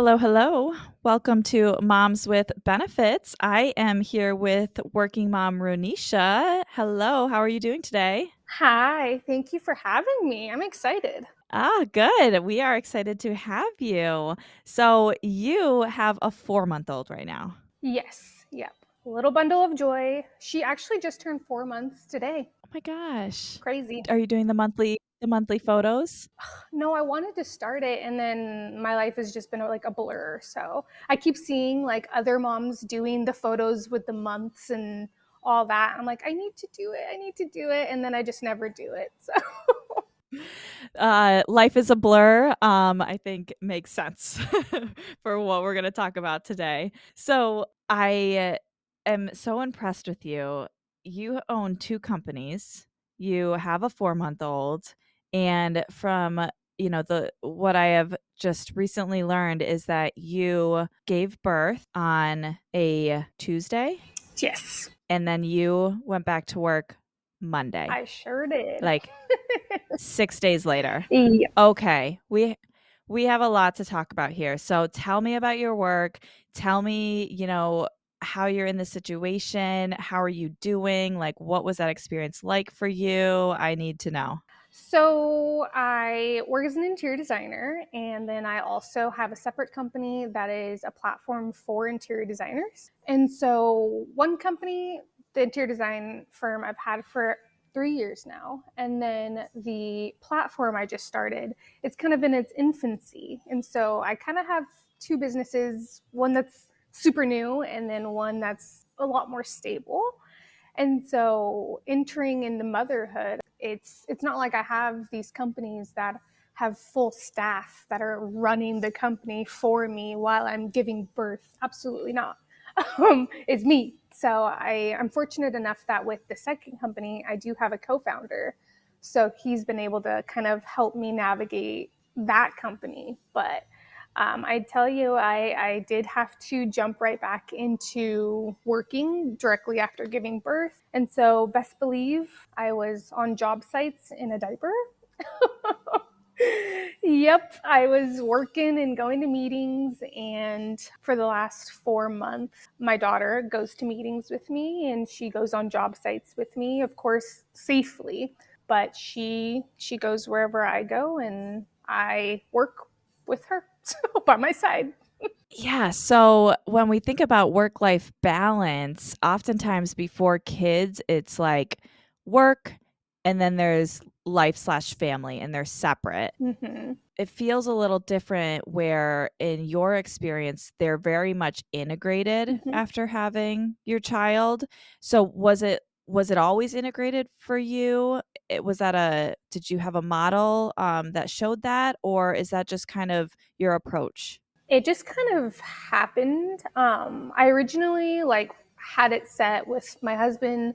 Hello, hello. Welcome to Moms with Benefits. I am here with working mom Ronniesha. Hello, how are you doing today? Hi, thank you for having me. I'm excited. Good. We are excited to have you. So, you have a 4-month old right now. Yes, yep. Little bundle of joy. She actually just turned 4 months today. Oh my gosh. Crazy. Are you doing the monthly photos? No, I wanted to start it and then my life has just been like a blur. So I keep seeing like other moms doing the photos with the months and all that. I'm like, I need to do it. I need to do it. And then I just never do it. So Life is a blur, I think makes sense for what we're going to talk about today. So, I am so impressed with you. You own two companies, you have a 4-month old, and from the what I have just recently learned is that you gave birth on a Tuesday yes, and then you went back to work Monday, I sure did. like 6 days later. Yeah. Okay. We have a lot to talk about here. So tell me about your work. Tell me, how you're in the situation. How are you doing? Like, what was that experience like for you? I need to know. So I work as an interior designer, and then I also have a separate company that is a platform for interior designers. And so one company, the interior design firm, I've had for 3 years now, and then the platform I just started, it's kind of in its infancy. And so I kind of have two businesses, one that's super new, and then one that's a lot more stable. And so entering into motherhood, it's not like I have these companies that have full staff that are running the company for me while I'm giving birth. Absolutely not. It's me. So I'm fortunate enough that with the second company, I do have a co-founder. So he's been able to kind of help me navigate that company. But I tell you, I did have to jump right back into working directly after giving birth. And so, best believe I was on job sites in a diaper. Yep, I was working and going to meetings. And for the last 4 months, my daughter goes to meetings with me and she goes on job sites with me, of course, safely. But she goes wherever I go and I work with her so by my side. Yeah. So when we think about work life balance, oftentimes before kids, it's like work and then there's life/family and they're separate. Hmm. It feels a little different where in your experience they're very much integrated Hmm. after having your child. So was it always integrated for you? Was that a did you have a model that showed that, or is that just kind of your approach? It just kind of happened. I originally like had it set with my husband.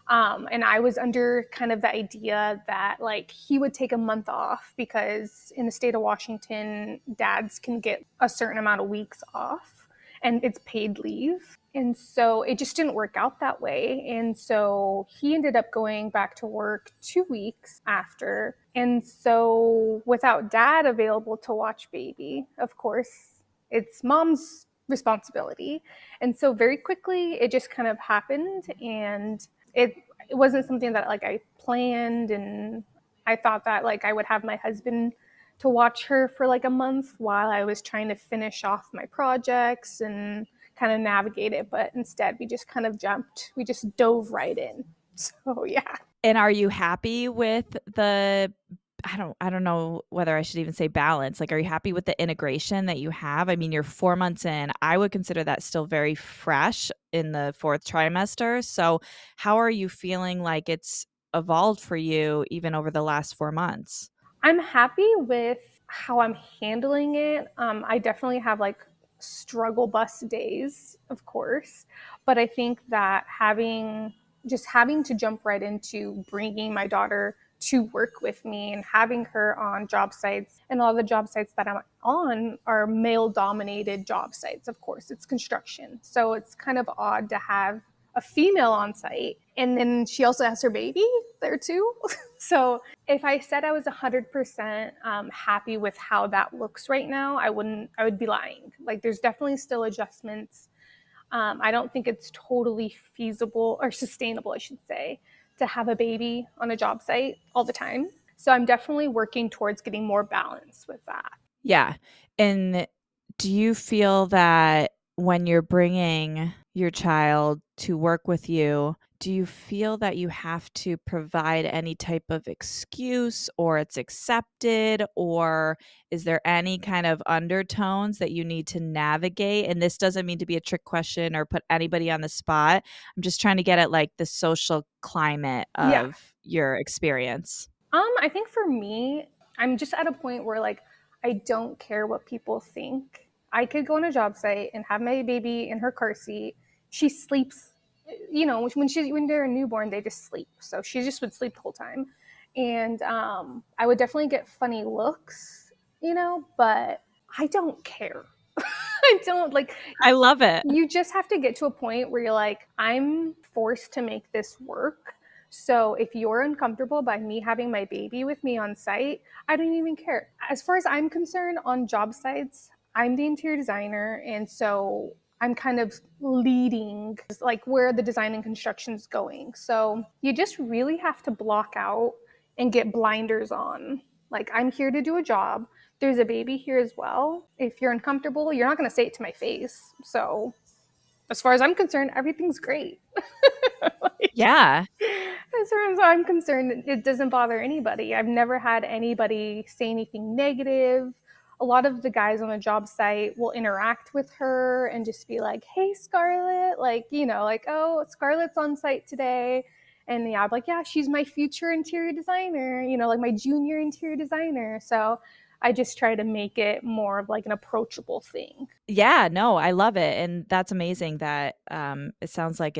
And I was under kind of the idea that like he would take a month off because in the state of Washington, dads can get a certain amount of weeks off and it's paid leave. And so it just didn't work out that way. And so he ended up going back to work 2 weeks after. And so without dad available to watch baby, of course, it's mom's responsibility. And so very quickly it just kind of happened and it it wasn't something that like I planned and I thought that like I would have my husband to watch her for like a month while I was trying to finish off my projects and kind of navigate it, but instead we just kind of jumped. We just dove right in. So, yeah. And are you happy with the I don't know whether I should even say balance. Like, are you happy with the integration that you have? I mean, you're 4 months in. I would consider that still very fresh in the 4th trimester. So, how are you feeling like it's evolved for you even over the last 4 months? I'm happy with how I'm handling it. I definitely have like struggle bus days, of course, but I think that having to jump right into bringing my daughter to work with me and having her on job sites, and all the job sites that I'm on are male dominated job sites. Of course, it's construction. So it's kind of odd to have a female on site. And then she also has her baby there too. So if I said I was 100% happy with how that looks right now, I would be lying. Like there's definitely still adjustments. I don't think it's totally feasible or sustainable, I should say, to have a baby on a job site all the time. So I'm definitely working towards getting more balance with that. Yeah. And do you feel that when you're bringing your child to work with you, do you feel that you have to provide any type of excuse or it's accepted? Or is there any kind of undertones that you need to navigate? And this doesn't mean to be a trick question or put anybody on the spot. I'm just trying to get at like the social climate Yeah. of your experience. I think for me, I'm just at a point where like I don't care what people think. I could go on a job site and have my baby in her car seat. She sleeps, you know, when they're a newborn, they just sleep. So she just would sleep the whole time, and I would definitely get funny looks, you know, but I don't care. I don't like I love it. you just have to get to a point where you're like, I'm forced to make this work. So if you're uncomfortable by me having my baby with me on site, I don't even care. As far as I'm concerned, on job sites, I'm the interior designer. And so I'm kind of leading like where the design and construction is going. So you just really have to block out and get blinders on. Like, I'm here to do a job. There's a baby here as well. If you're uncomfortable, you're not going to say it to my face. So, as far as I'm concerned, everything's great. Like, Yeah. as far as I'm concerned, it doesn't bother anybody. I've never had anybody say anything negative. A lot of the guys on the job site will interact with her and just be like, "Hey, Scarlett," like, you know, like, "Oh, Scarlett's on site today." And yeah, I'm like, "Yeah, she's my future interior designer, you know, like my junior interior designer." So I just try to make it more of like an approachable thing. Yeah, no, I love it, and that's amazing that, it sounds like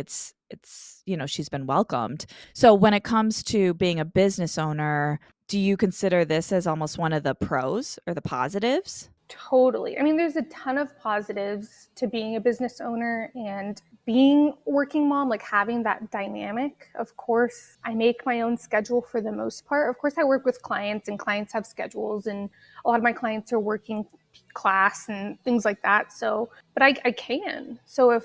she's been welcomed. So when it comes to being a business owner, do you consider this as almost one of the pros or the positives? Totally. I mean, there's a ton of positives to being a business owner and being a working mom, like having that dynamic. Of course, I make my own schedule for the most part. Of course, I work with clients and clients have schedules, and a lot of my clients are working class and things like that. So, but I can. So if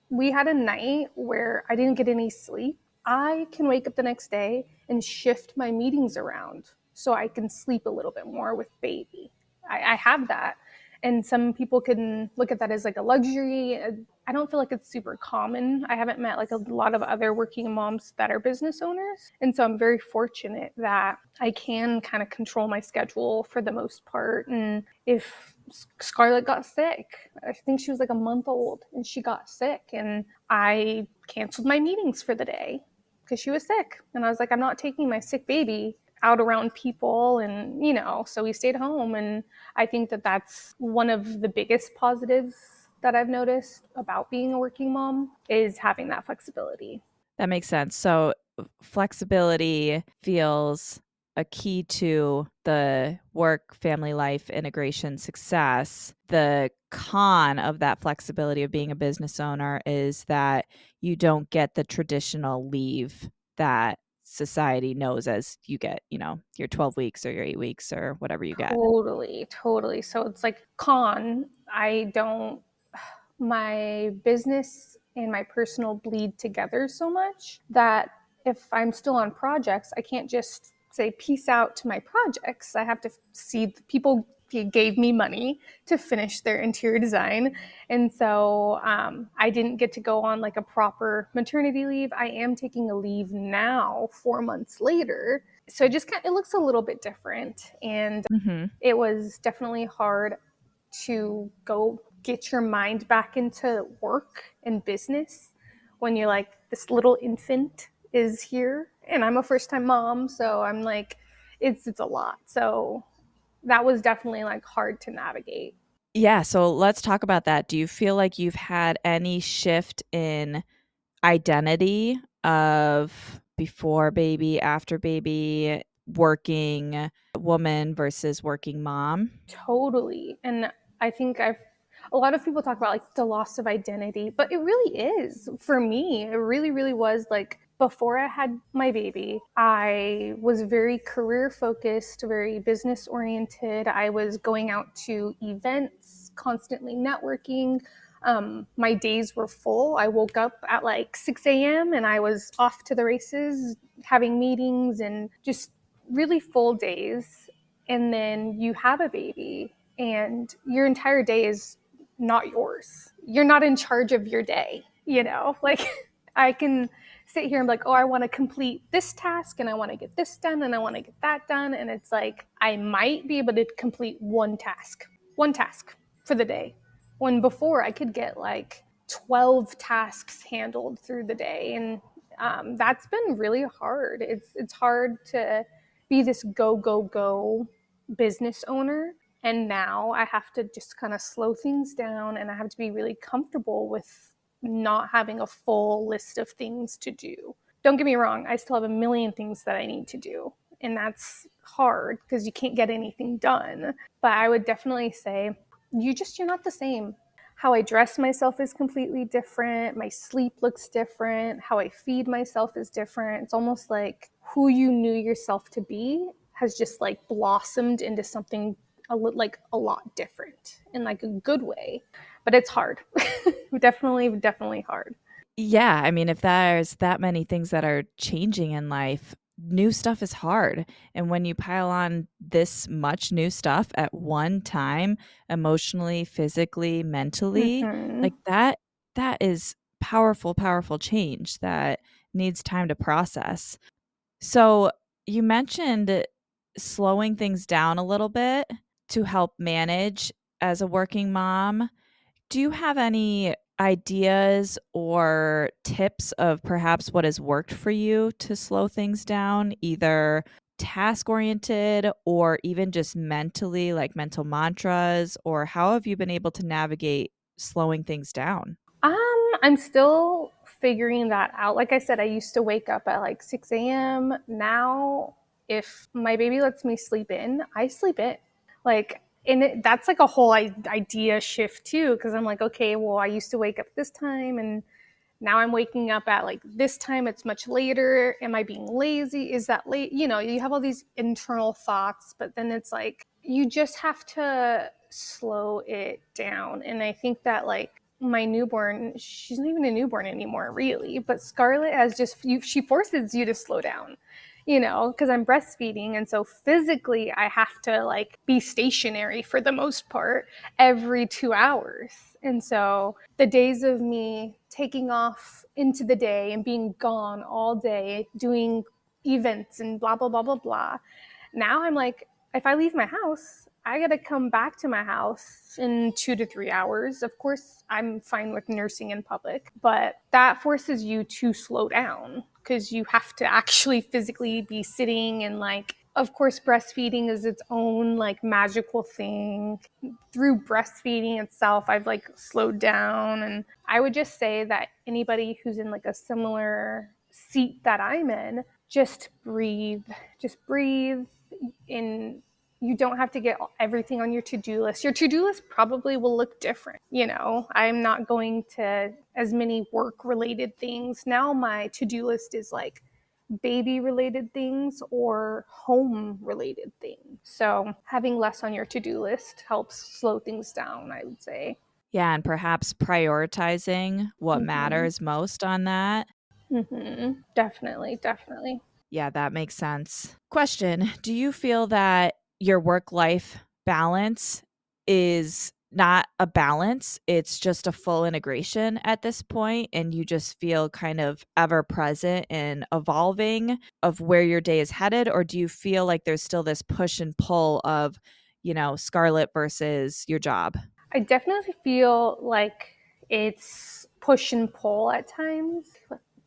we had a night where I didn't get any sleep, I can wake up the next day and shift my meetings around so I can sleep a little bit more with baby. I have that. And some people can look at that as like a luxury. I don't feel like it's super common. I haven't met like a lot of other working moms that are business owners. And so I'm very fortunate that I can kind of control my schedule for the most part. And if Scarlett got sick, I think she was like a month old and she got sick, and I canceled my meetings for the day because she was sick. And I was like, I'm not taking my sick baby out around people, and you know, so we stayed home. And I think that that's one of the biggest positives that I've noticed about being a working mom is having that flexibility. That makes sense. So flexibility feels a key to the work family life integration success. The con of that flexibility of being a business owner is that you don't get the traditional leave that society knows as you get, your 12 weeks or your 8 weeks or whatever you get. Totally, totally. So it's like con, I don't, my business and my personal bleed together so much that if I'm still on projects, I can't just say peace out to my projects. I have to see the people gave me money to finish their interior design. And so I didn't get to go on like a proper maternity leave. I am taking a leave now, 4 months later. So it just kind of, it looks a little bit different. And Mhm. it was definitely hard to go get your mind back into work and business when you're like, this little infant is here and I'm a first time mom. So I'm like, it's a lot. So that was definitely like hard to navigate. Yeah, so let's talk about that. Do you feel like you've had any shift in identity of before baby, after baby, working woman versus working mom? Totally. And I think a lot of people talk about like the loss of identity, but it really is for me. It really, really was like before I had my baby, I was very career focused, very business oriented. I was going out to events, constantly networking. My days were full. I woke up at like 6 a.m. and I was off to the races, having meetings and just really full days. And then you have a baby, and your entire day is not yours. You're not in charge of your day, you know? Like, I can sit here and be like, oh, I want to complete this task and I want to get this done and I want to get that done. And it's like, I might be able to complete one task for the day. When before I could get like 12 tasks handled through the day. And that's been really hard. It's hard to be this go business owner. And now I have to just kind of slow things down, and I have to be really comfortable with not having a full list of things to do. Don't get me wrong, I still have a million things that I need to do. And that's hard because you can't get anything done. But I would definitely say you're not the same. How I dress myself is completely different. My sleep looks different. How I feed myself is different. It's almost like who you knew yourself to be has just like blossomed into something a lot different in like a good way. But it's hard. Definitely hard. Yeah, I mean, if there's that many things that are changing in life, new stuff is hard. And when you pile on this much new stuff at one time, emotionally, physically, mentally, Mm-hmm. like that is powerful, powerful change that needs time to process. So, you mentioned slowing things down a little bit to help manage as a working mom. Do you have any ideas or tips of perhaps what has worked for you to slow things down, either task oriented or even just mentally, like mental mantras? Or how have you been able to navigate slowing things down? I'm still figuring that out. Like I said, I used to wake up at like 6 a.m. Now, if my baby lets me sleep in, I sleep in. Like, that's like a whole idea shift too, because I'm like, okay, well, I used to wake up this time, and now I'm waking up at like this time. It's much later. Am I being lazy? Is that late? You know, you have all these internal thoughts, but then it's like you just have to slow it down. And I think that like my newborn, she's not even a newborn anymore, really. But Scarlett has she forces you to slow down, you know, because I'm breastfeeding. And so physically, I have to like be stationary for the most part every 2 hours. And so the days of me taking off into the day and being gone all day doing events and blah, blah, blah, blah, blah. Now I'm like, if I leave my house, I got to come back to my house in 2 to 3 hours. Of course, I'm fine with nursing in public, but that forces you to slow down because you have to actually physically be sitting and like, of course, breastfeeding is its own like magical thing. Through breastfeeding itself, I've like slowed down. And I would just say that anybody who's in like a similar seat that I'm in, just breathe, and you don't have to get everything on your to-do list. Your to-do list probably will look different. You know, I'm not going to as many work related things. Now my to-do list is like baby related things or home related things. So having less on your to-do list helps slow things down, I would say. Yeah, and perhaps prioritizing what Mhm. matters most on that. Mhm. Definitely. Yeah, that makes sense. Question: do you feel that your work life balance is not a balance, it's just a full integration at this point, and you just feel kind of ever present and evolving of where your day is headed? Or do you feel like there's still this push and pull of, Scarlett versus your job? I definitely feel like it's push and pull at times,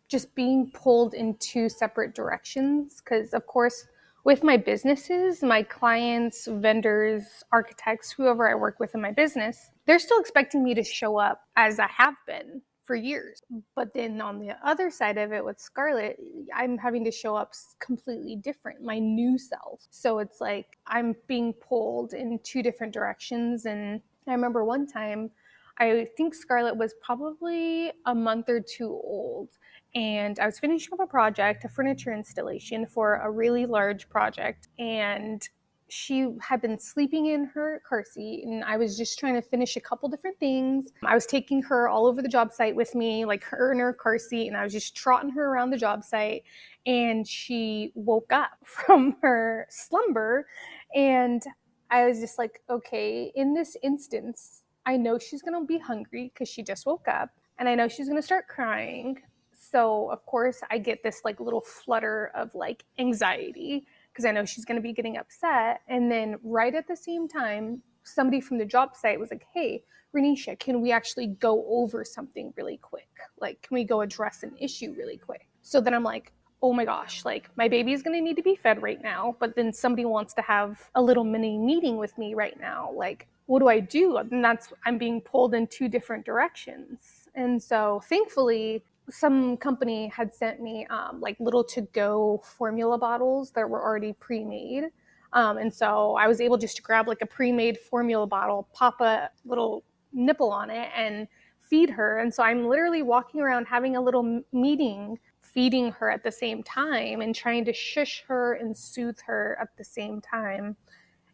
just being pulled in two separate directions. Because, of course, with my businesses, my clients, vendors, architects, whoever I work with in my business, they're still expecting me to show up as I have been for years. But then on the other side of it with Scarlett, I'm having to show up completely different, my new self. So it's like I'm being pulled in two different directions. And I remember one time, I think Scarlett was probably a month or two old. and I was finishing up a project, a furniture installation for a really large project, and she had been sleeping in her car seat, and I was just trying to finish a couple different things. I was taking her all over the job site with me, like her in her car seat, and I was just trotting her around the job site, and she woke up from her slumber, and I was just like, okay, in this instance, I know she's going to be hungry because she just woke up, and I know she's going to start crying. So, of course, I get this like little flutter of like anxiety because I know she's going to be getting upset. And then, right at the same time, somebody from the job site was like, hey, Ronniesha, can we actually go over something really quick? Like, can we go address an issue really quick? So then I'm like, oh my gosh, like my baby is going to need to be fed right now, but then somebody wants to have a little mini meeting with me right now. Like, what do I do? And that's, I'm being pulled in two different directions. And so thankfully, some company had sent me like little to go formula bottles that were already pre made. And so I was able just to grab like a pre made formula bottle, pop a little nipple on it, and feed her. And so I'm literally walking around having a little meeting, feeding her at the same time and trying to shush her and soothe her at the same time.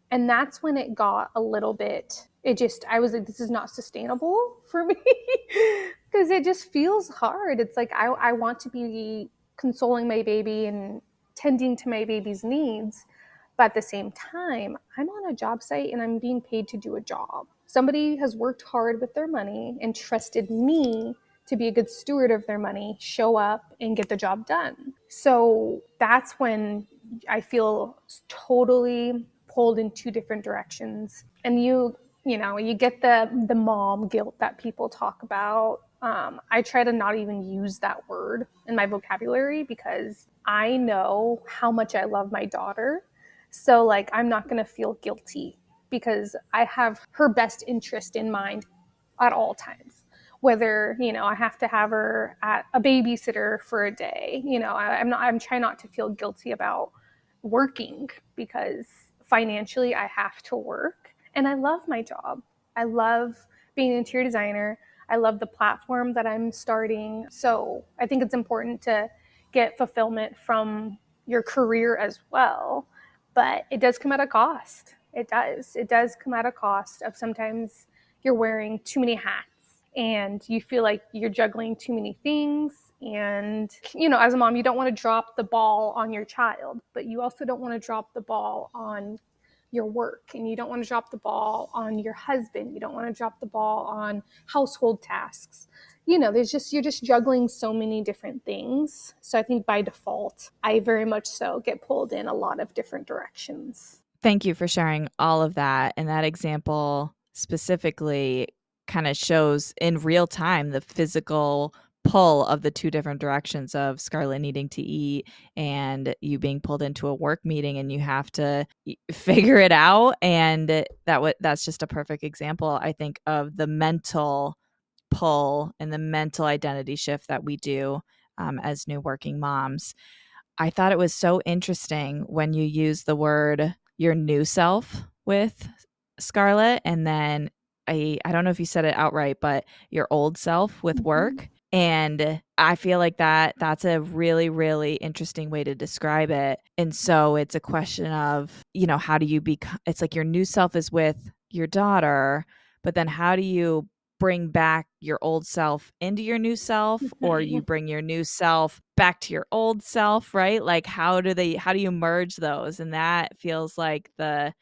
And that's when it got a little bit, it just, I was like, this is not sustainable for me because it just feels hard. It's like, I want to be consoling my baby and tending to my baby's needs. But at the same time, I'm on a job site and I'm being paid to do a job. Somebody has worked hard with their money and trusted me to be a good steward of their money, show up and get the job done. So that's when I feel totally pulled in two different directions. And you know, you get the mom guilt that people talk about. I try to not even use that word in my vocabulary because I know how much I love my daughter. So like I'm not going to feel guilty because I have her best interest in mind at all times. Whether, you know, I have to have her at a babysitter for a day, you know, I'm trying not to feel guilty about working because financially I have to work and I love my job. I love being an interior designer. I love the platform that I'm starting. So I think it's important to get fulfillment from your career as well. But it does come at a cost. It does. It does come at a cost of sometimes you're wearing too many hats and you feel like you're juggling too many things. And, you know, as a mom, you don't want to drop the ball on your child, but you also don't want to drop the ball on your work, and you don't want to drop the ball on your husband. You don't want to drop the ball on household tasks. You know, you're just juggling so many different things. So I think by default, I very much so get pulled in a lot of different directions. Thank you for sharing all of that, and that example specifically kinda shows in real time the physical pull of the 2 different directions of Scarlett needing to eat and you being pulled into a work meeting and you have to figure it out, and that's just a perfect example, I think, of the mental pull and the mental identity shift that we do, as new working moms. I thought it was so interesting when you use the word your new self with Scarlett, and then I don't know if you said it outright, but your old self with Mm-hmm. work. And I feel like that's a really, really interesting way to describe it. And so it's a question of, you know, how do you become, it's like your new self is with your daughter, but then how do you bring back your old self into your new self, or you bring your new self back to your old self, right? Like how do you merge those? And that feels like the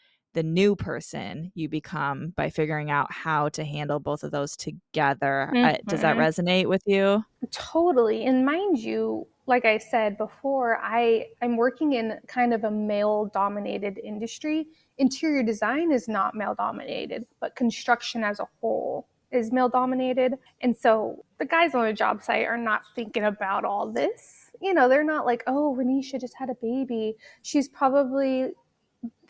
new person you become by figuring out how to handle both of those together. Does that Mm-hmm. resonate with you? Totally. And mind you, like I said before, I'm working in kind of a male dominated industry. Interior design is not male dominated, but construction as a whole is male dominated. And so the guys on the job site are not thinking about all this. You know, they're not like, oh, Ronniesha just had a baby. She's probably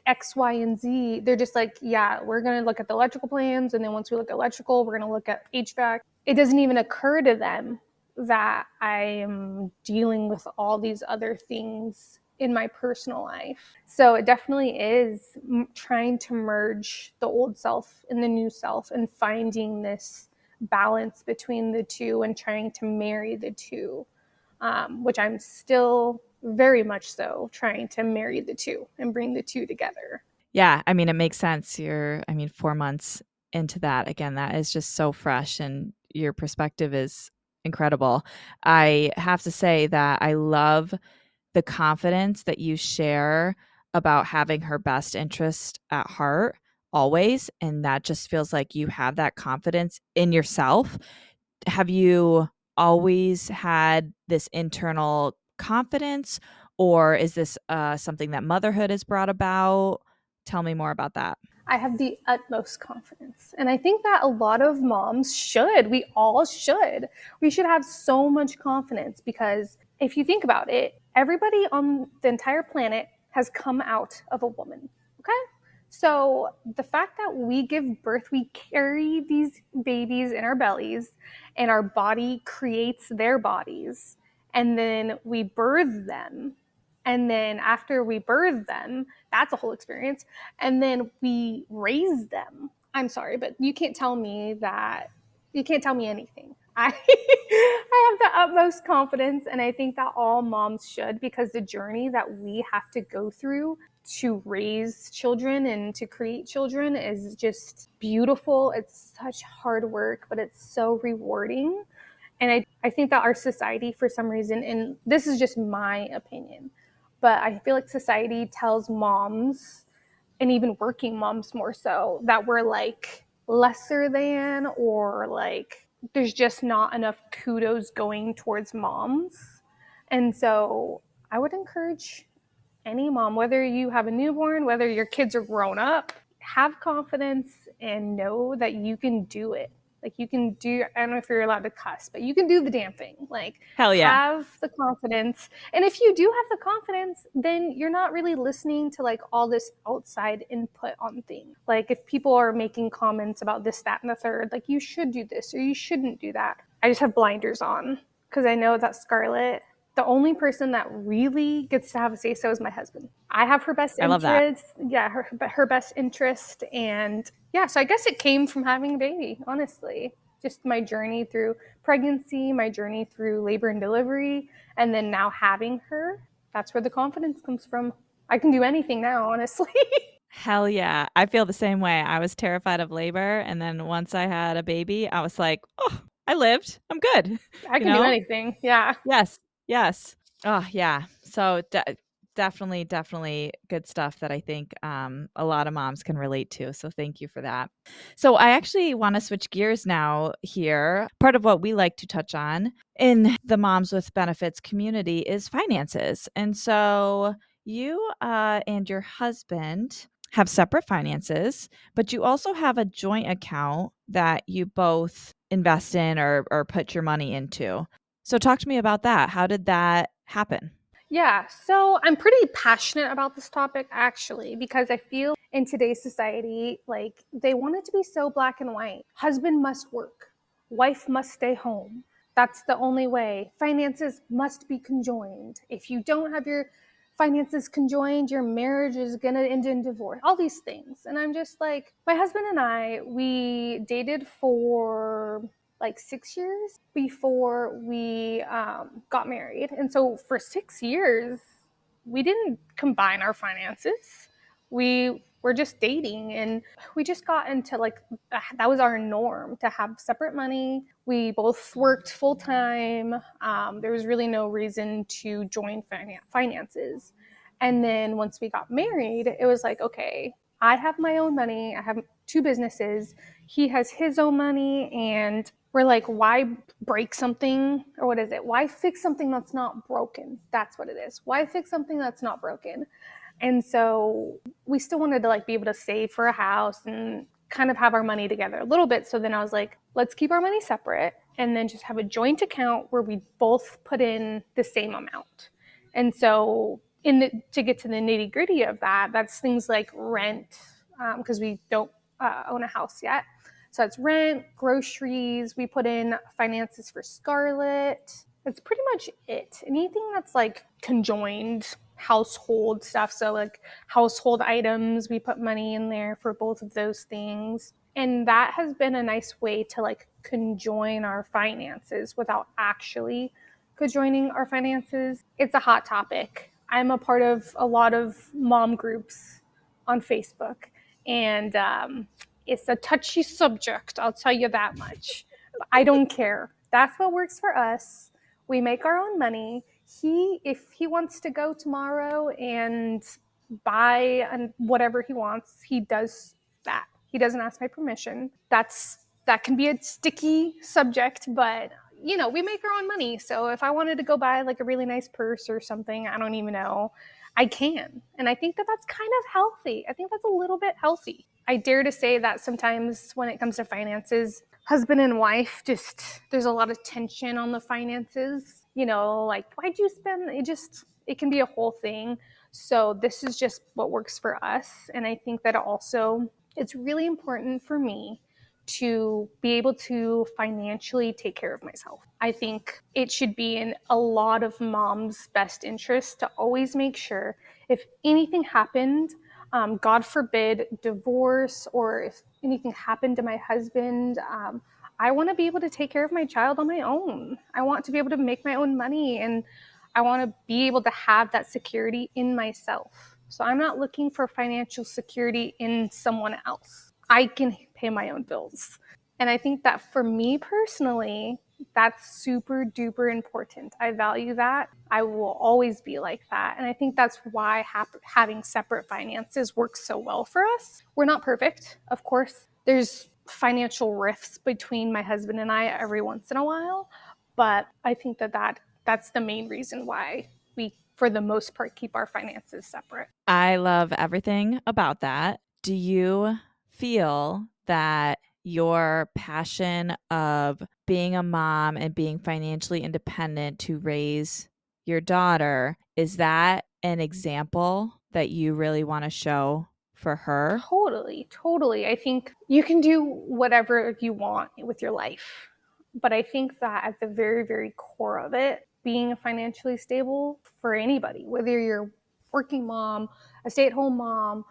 X, Y, and Z. They're just like, yeah, we're going to look at the electrical plans. And then once we look at electrical, we're going to look at HVAC. It doesn't even occur to them that I am dealing with all these other things in my personal life. So it definitely is trying to merge the old self and the new self and finding this balance between the two and trying to marry the two. which I'm still very much so trying to marry the two and bring the two together. Yeah, I mean, it makes sense. I mean, 4 months into that. Again, that is just so fresh and your perspective is incredible. I have to say that I love the confidence that you share about having her best interest at heart always, and that just feels like you have that confidence in yourself. Have you always had this internal confidence, or is this, something that motherhood has brought about? Tell me more about that. I have the utmost confidence. And I think that a lot of moms should. We all should. We should have so much confidence because if you think about it, everybody on the entire planet has come out of a woman. Okay? So the fact that we give birth, we carry these babies in our bellies, and our body creates their bodies, and then we birth them. And then after we birth them, that's a whole experience, and then we raise them. I'm sorry, but you can't tell me anything. I I have the utmost confidence, and I think that all moms should, because the journey that we have to go through to raise children and to create children is just beautiful. It's such hard work, but it's so rewarding. And I think that our society, for some reason, and this is just my opinion, but I feel like society tells moms, and even working moms more so, that we're like lesser than, or like there's just not enough kudos going towards moms. And so I would encourage any mom, whether you have a newborn, whether your kids are grown up, have confidence and know that you can do it. Like you can do, I don't know if you're allowed to cuss, but you can do the damn thing. Like Hell yeah. have the confidence. And if you do have the confidence, then you're not really listening to like all this outside input on things. Like if people are making comments about this, that, and the third, like you should do this or you shouldn't do that. I just have blinders on because I know that Scarlett, the only person that really gets to have a say so is my husband. I have her best I love that. interest. Yeah, her best interest. And yeah, so I guess it came from having a baby, honestly. Just my journey through pregnancy, my journey through labor and delivery, and then now having her. That's where the confidence comes from. I can do anything now, honestly. Hell yeah. I feel the same way. I was terrified of labor, and then once I had a baby, I was like, "Oh, I lived. I'm good." I You can do know? anything. Yeah. Yes. Yes. Oh, yeah. So definitely good stuff that I think a lot of moms can relate to. So thank you for that. So I actually want to switch gears now here. Part of what we like to touch on in the Moms with Benefits community is finances. And so you and your husband have separate finances, but you also have a joint account that you both invest in or put your money into. So talk to me about that. How did that happen? Yeah, so I'm pretty passionate about this topic actually, because I feel in today's society, like they want it to be so black and white. Husband must work, wife must stay home. That's the only way. Finances must be conjoined. If you don't have your finances conjoined, your marriage is going to end in divorce. All these things. And I'm just like, my husband and I, we dated for like 6 years before we got married. And so for 6 years, we didn't combine our finances. We were just dating, and we just got into like that was our norm to have separate money. We both worked full time. There was really no reason to join finances. And then once we got married, it was like, okay, I have my own money. I have two businesses. He has his own money, and we're like, why break something? Or what is it? Why fix something that's not broken? That's what it is. Why fix something that's not broken? And so we still wanted to like be able to save for a house and kind of have our money together a little bit. So then I was like, let's keep our money separate and then just have a joint account where we both put in the same amount. And so to get to the nitty gritty of that, that's things like rent, because we don't own a house yet. So it's rent, groceries. We put in finances for Scarlett. That's pretty much it. Anything that's like conjoined household stuff. So like household items, we put money in there for both of those things. And that has been a nice way to like conjoin our finances without actually co-joining our finances. It's a hot topic. I'm a part of a lot of mom groups on Facebook, and it's a touchy subject, I'll tell you that much. But I don't care. That's what works for us. We make our own money. If he wants to go tomorrow and buy whatever he wants, he does that. He doesn't ask my permission. That can be a sticky subject, but we make our own money. So if I wanted to go buy like a really nice purse or something, I don't even know, I can. And I think that that's kind of healthy. I think that's a little bit healthy. I dare to say that sometimes when it comes to finances, husband and wife, just there's a lot of tension on the finances. Like, why'd you spend it can be a whole thing. So this is just what works for us. And I think that also it's really important for me to be able to financially take care of myself. I think it should be in a lot of moms' best interest to always make sure if anything happened, God forbid, divorce, or if anything happened to my husband, I want to be able to take care of my child on my own. I want to be able to make my own money, and I want to be able to have that security in myself. So I'm not looking for financial security in someone else. I can pay my own bills. And I think that for me personally, that's super duper important. I value that. I will always be like that. And I think that's why having separate finances works so well for us. We're not perfect, of course. There's financial rifts between my husband and I every once in a while. But I think that's the main reason why we, for the most part, keep our finances separate. I love everything about that. Do you feel that your passion of being a mom and being financially independent to raise your daughter, is that an example that you really want to show for her? Totally, totally. I think you can do whatever you want with your life. But I think that at the very, very core of it, being financially stable for anybody, whether you're a working mom, a stay at home mom,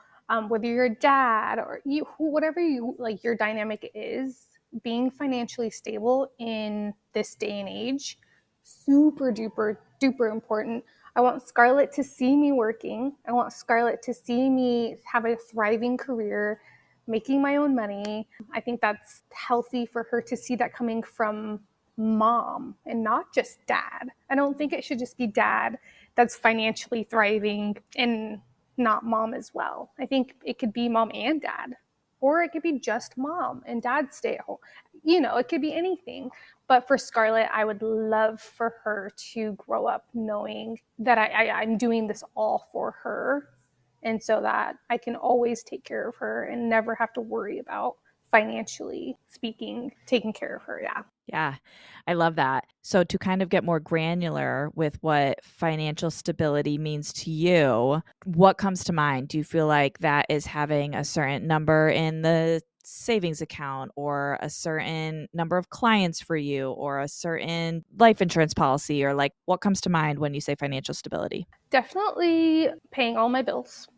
whether you're a dad, or whatever you like, your dynamic is, being financially stable in this day and age, super duper duper important. I want Scarlett to see me working. I want Scarlett to see me have a thriving career, making my own money. I think that's healthy for her to see that coming from mom and not just dad. I don't think it should just be dad that's financially thriving and not mom as well. I think it could be mom and dad, or it could be just mom and dad stay at home. It could be anything. But for Scarlett, I would love for her to grow up knowing that I'm doing this all for her. And so that I can always take care of her and never have to worry about, financially speaking, taking care of her. Yeah. Yeah, I love that. So, to kind of get more granular with what financial stability means to you, what comes to mind? Do you feel like that is having a certain number in the savings account, or a certain number of clients for you, or a certain life insurance policy, or like what comes to mind when you say financial stability? Definitely paying all my bills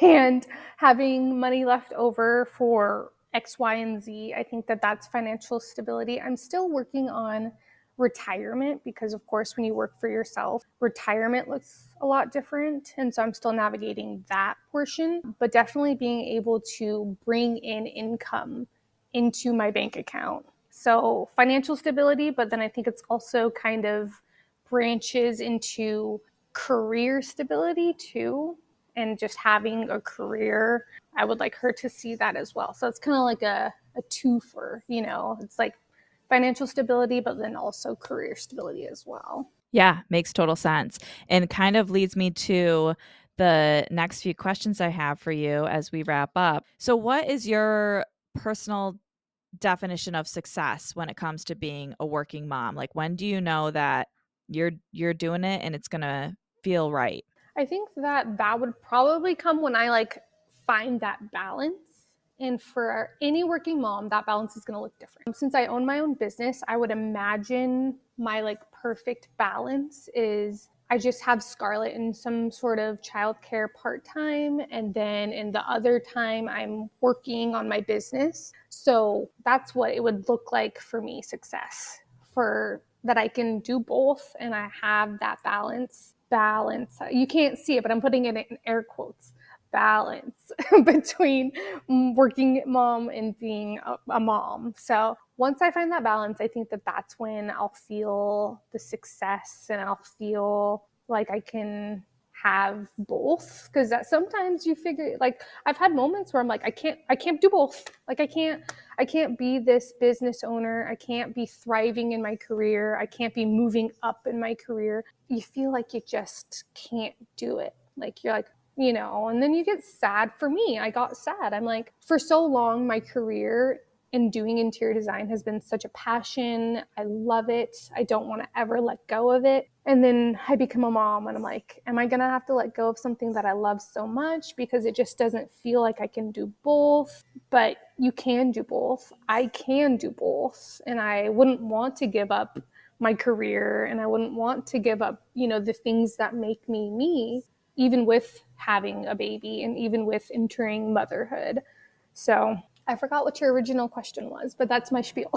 and having money left over for X, Y, and Z. I think that that's financial stability. I'm still working on retirement because, of course, when you work for yourself, retirement looks a lot different. And so I'm still navigating that portion, but definitely being able to bring in income into my bank account. So financial stability, but then I think it's also kind of branches into career stability too, and just having a career. I would like her to see that as well. So it's kind of like a twofer, it's like financial stability, but then also career stability as well. Yeah, makes total sense. And kind of leads me to the next few questions I have for you as we wrap up. So, what is your personal definition of success when it comes to being a working mom? Like, when do you know that you're doing it and it's going to feel right? I think that would probably come when I like find that balance. And for any working mom, that balance is going to look different. Since I own my own business, I would imagine my like perfect balance is I just have Scarlett in some sort of childcare part time. And then in the other time, I'm working on my business. So that's what it would look like for me, success. For that I can do both and I have that balance. You can't see it, but I'm putting it in air quotes. Balance between working mom and being a mom. So once I find that balance, I think that that's when I'll feel the success and I'll feel like I can have both, because that sometimes you figure, like, I've had moments where I'm like, I can't do both. Like I can't be this business owner, I can't be thriving in my career, I can't be moving up in my career. You feel like you just can't do it. Like you're like, and then you get sad. For me, I got sad. I'm like, for so long my career in doing interior design has been such a passion. I love it. I don't want to ever let go of it. And then I become a mom and I'm like, am I going to have to let go of something that I love so much because it just doesn't feel like I can do both? But you can do both. I can do both. And I wouldn't want to give up my career and I wouldn't want to give up, the things that make me me, even with having a baby and even with entering motherhood. So I forgot what your original question was, but that's my spiel.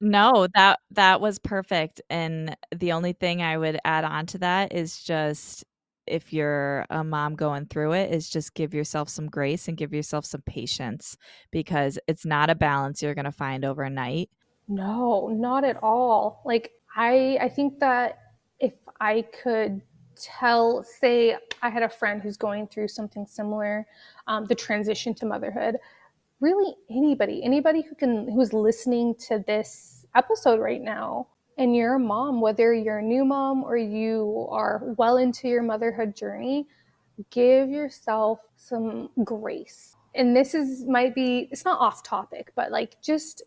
No, that was perfect, and the only thing I would add on to that is just if you're a mom going through it, is just give yourself some grace and give yourself some patience because it's not a balance you're gonna find overnight. No, not at all. Like I think that if I could say I had a friend who's going through something similar, the transition to motherhood, really anybody who's listening to this episode right now, and you're a mom, whether you're a new mom or you are well into your motherhood journey, give yourself some grace. And this is might be, it's not off topic, but like, just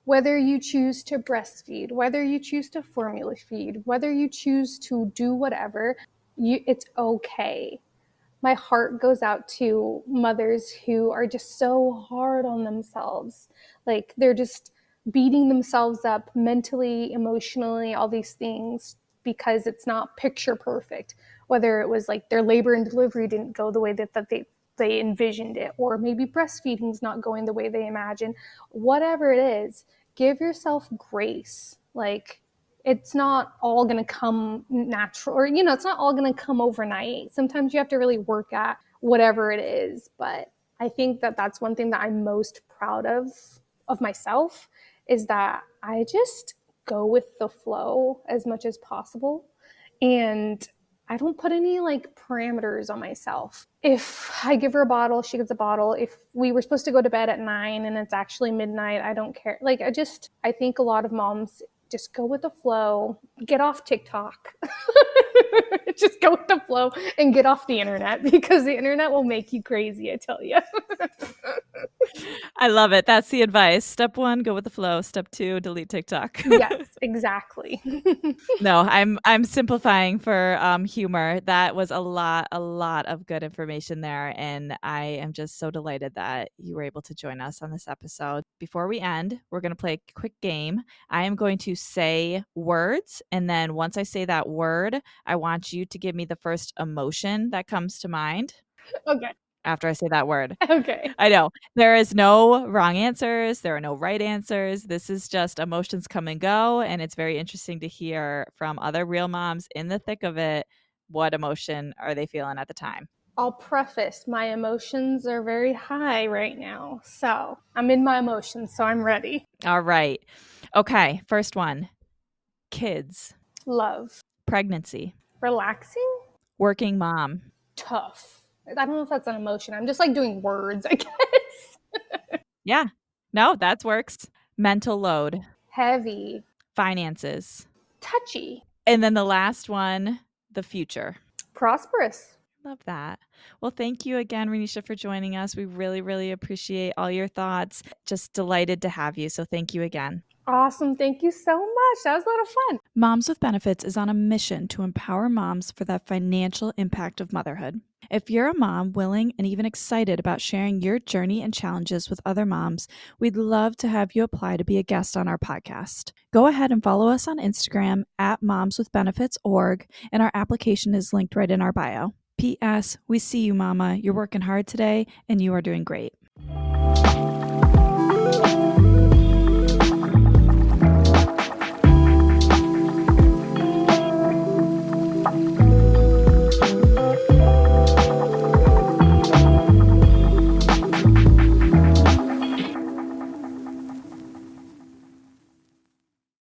whether you choose to breastfeed, whether you choose to formula feed, whether you choose to do whatever, it's okay. My heart goes out to mothers who are just so hard on themselves. Like they're just beating themselves up mentally, emotionally, all these things because it's not picture perfect. Whether it was like their labor and delivery didn't go the way that they envisioned it, or maybe breastfeeding's not going the way they imagined. Whatever it is, give yourself grace. Like it's not all going to come natural, or it's not all going to come overnight. Sometimes you have to really work at whatever it is. But I think that that's one thing that I'm most proud of myself, is that I just go with the flow as much as possible, and I don't put any like parameters on myself. If I give her a bottle, she gets a bottle. If we were supposed to go to bed at 9 and it's actually midnight, I don't care. Like I think a lot of moms just go with the flow, get off TikTok. Just go with the flow and get off the internet, because the internet will make you crazy, I tell you. I love it. That's the advice. Step 1, go with the flow. Step 2, delete TikTok. Yes, exactly. No, I'm simplifying for humor. That was a lot of good information there, and I am just so delighted that you were able to join us on this episode. Before we end, we're going to play a quick game. I am going to say words, and then once I say that word, I want you to give me the first emotion that comes to mind Okay. after I say that word. Okay. I know. There is no wrong answers. There are no right answers. This is just emotions come and go. And it's very interesting to hear from other real moms in the thick of it. What emotion are they feeling at the time? I'll preface, my emotions are very high right now. So I'm in my emotions, so I'm ready. All right. Okay. First one, kids, Love. pregnancy, Relaxing. working mom. Tough. I don't know if that's an emotion. I'm just like doing words, I guess. Yeah. No, that works. Mental load, Heavy. finances. Touchy. And then the last one, the future. Prosperous. Love that. Well, thank you again, Renisha, for joining us. We really, really appreciate all your thoughts. Just delighted to have you. So thank you again. Awesome. Thank you so much. That was a lot of fun. Moms with Benefits is on a mission to empower moms for the financial impact of motherhood. If you're a mom willing and even excited about sharing your journey and challenges with other moms, we'd love to have you apply to be a guest on our podcast. Go ahead and follow us on Instagram at momswithbenefits.org, and our application is linked right in our bio. P.S. We see you, Mama. You're working hard today, and you are doing great.